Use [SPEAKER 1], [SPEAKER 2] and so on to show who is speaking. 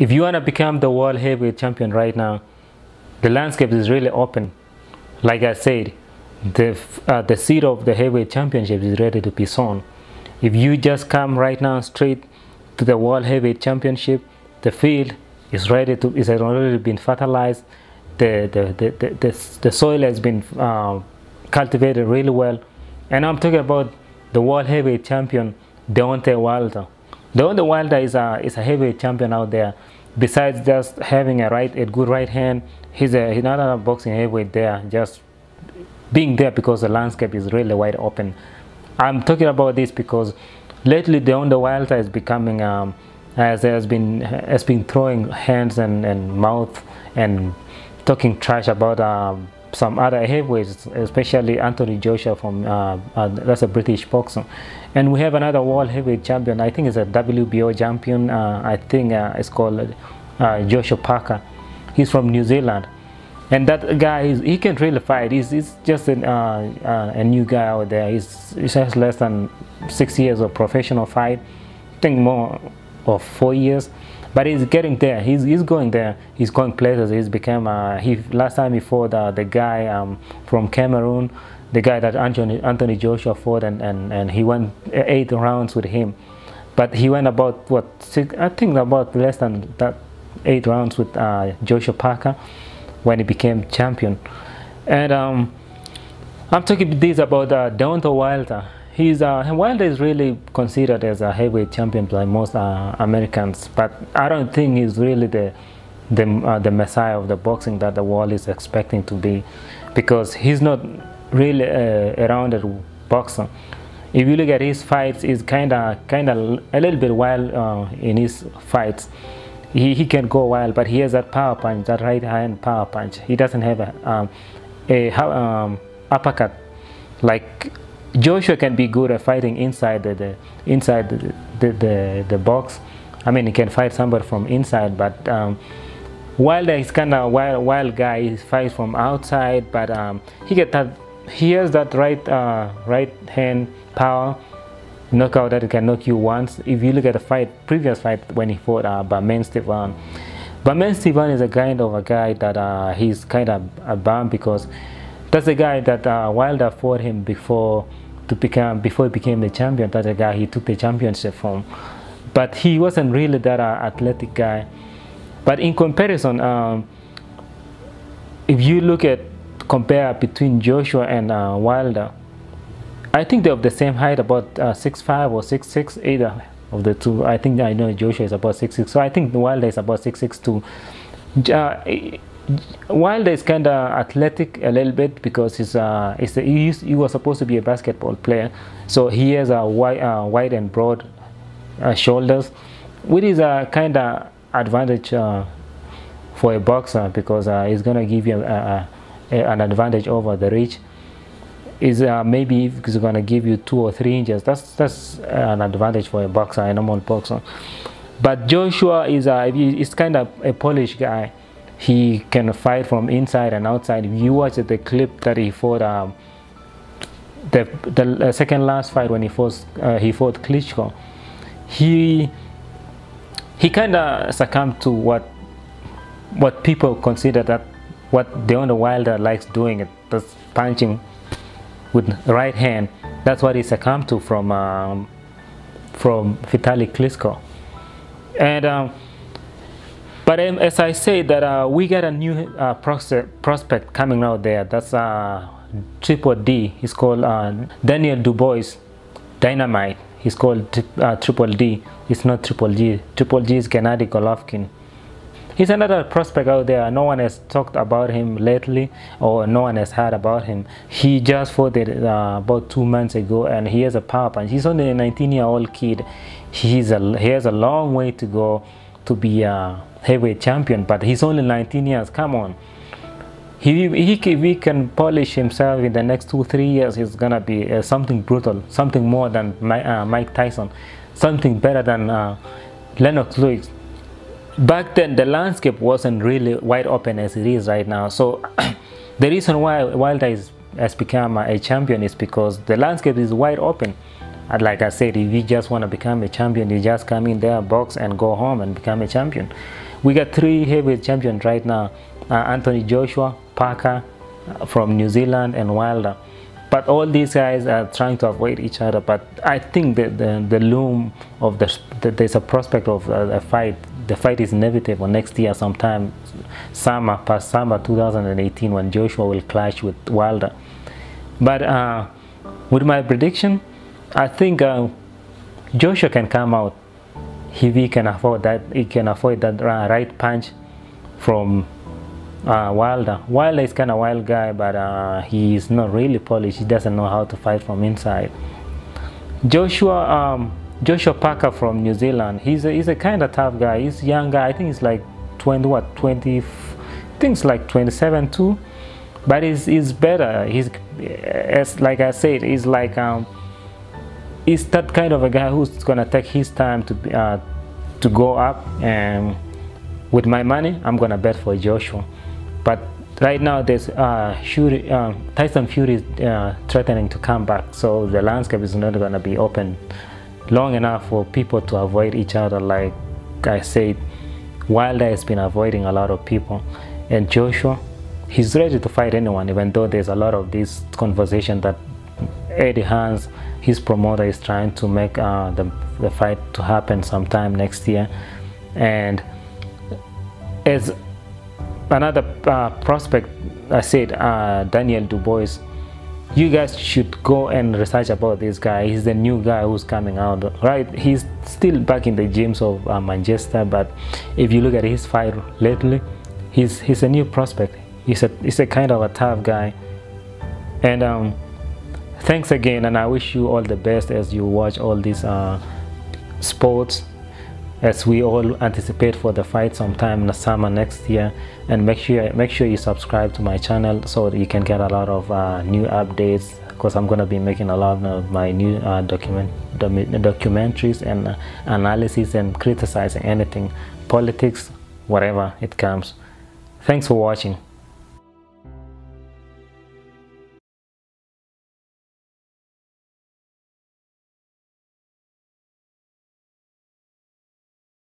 [SPEAKER 1] if you want to become the world heavyweight champion right now, the landscape is really open. Like I said, the seat of the heavyweight championship is ready to be sown. If you just come right now straight to the world heavyweight championship, the field is ready to, is already been fertilized. The soil has been cultivated really well. And I'm talking about the world heavyweight champion, Deontay Wilder. Deontay Wilder is a heavyweight champion out there. Besides just having a good right hand, he's not a boxing heavyweight there, just being there because the landscape is really wide open. I'm talking about this because lately Deontay Wilder is becoming has been throwing hands and mouth and talking trash about some other heavyweights, especially Anthony Joshua from that's a British boxer. And we have another world heavyweight champion. I think it's a WBO champion. I think it's called Joshua Parker. He's from New Zealand, and that guy he can really fight. He's just a new guy out there. He has less than 6 years of professional fight. I think more of 4 years, but he's getting there. He's going there. He's going places. He's become last time he fought the guy from Cameroon, the guy that Anthony Joshua fought, and he went 8 rounds with him, but he went about what, 6, I think about less than that 8 rounds with Joshua Parker when he became champion. And I'm talking this about Deontay Wilder. Wilder is really considered as a heavyweight champion by most Americans, but I don't think he's really the messiah of the boxing that the world is expecting to be, because he's not really a rounded boxer. If you look at his fights, he's kind of a little bit wild in his fights. He can go wild, but he has that power punch, that right hand power punch. He doesn't have a uppercut. Like Joshua can be good at fighting inside the box. I mean, he can fight somebody from inside, but Wilder is kind of wild guy. He fights from outside, but he has that right hand power knockout that can knock you once. If you look at the previous fight when he fought Steven is a kind of a guy that he's kind of a bum, because that's the guy that Wilder fought him before he became the champion. That's the guy he took the championship from, but he wasn't really that athletic guy. But in comparison, if you compare between Joshua and Wilder, I think they're of the same height, about 6'5" or 6'6", either of the two. I think I know Joshua is about 6'6", so I think Wilder is about 6'6" too. Wilder is kind of athletic a little bit because he was supposed to be a basketball player, so he has a wide and broad shoulders, which is a kind of advantage for a boxer, because it's gonna give you an advantage over the reach. Maybe if it's gonna give you 2 or 3 inches, that's an advantage for a boxer, a normal boxer. But Joshua is kind of a polished guy. He can fight from inside and outside. If you watch the clip that he fought, the second last fight when he fought Klitschko, he kind of succumbed to what people consider that what Deontay Wilder likes doing. That's punching with right hand. That's what he succumbed to from Vitaly Klitschko. And but as I say that we got a new prospect coming out there. That's Triple D. He's called Daniel Dubois Dynamite. He's called Triple D. It's not Triple G. Triple G is Gennady Golovkin. He's another prospect out there. No one has talked about him lately, or no one has heard about him. He just fought about 2 months ago, and he has a power punch. He's only a 19-year-old kid. He has a long way to go to be a heavyweight champion, but he's only 19 years. Come on. If he can polish himself in the next 2-3 years, he's gonna be something brutal, something more than Mike Tyson, something better than Lennox Lewis. Back then, the landscape wasn't really wide open as it is right now. So the reason why Wilder has become a champion is because the landscape is wide open. And like I said, if you just want to become a champion, you just come in there, box, and go home and become a champion. We got 3 heavyweight champions right now: Anthony Joshua, Parker from New Zealand, and Wilder. But all these guys are trying to avoid each other. But I think that the loom of there's a prospect of a fight. The fight is inevitable next year, sometime past summer 2018, when Joshua will clash with Wilder. But with my prediction, I think Joshua can come out if he can afford that. He can avoid that right punch from Wilder. Wilder is kind of wild guy, but he is not really polished. He doesn't know how to fight from inside. Joshua Parker from New Zealand, he's a kind of tough guy. He's a young guy. I think he's like 20, I think it's like 27 too. But he's better. He's, as like I said, he's like he's that kind of a guy who's gonna take his time to go up. And with my money, I'm gonna bet for Joshua. But right now, there's Tyson Fury is threatening to come back, so the landscape is not gonna be open long enough for people to avoid each other. Like I said, Wilder has been avoiding a lot of people, and Joshua, he's ready to fight anyone, even though there's a lot of this conversation that Eddie Hearns, his promoter, is trying to make the fight to happen sometime next year. And as another prospect, I said Daniel Dubois. You guys should go and research about this guy. He's the new guy who's coming out, right? He's still back in the gyms of Manchester, but if you look at his fight lately, he's a new prospect. He's a kind of a tough guy. And thanks again, and I wish you all the best as you watch all these sports, as we all anticipate for the fight sometime in the summer next year. And make sure you subscribe to my channel so that you can get a lot of new updates, because I'm going to be making a lot of my new documentaries and analysis and criticizing anything, politics, whatever it comes. Thanks for watching.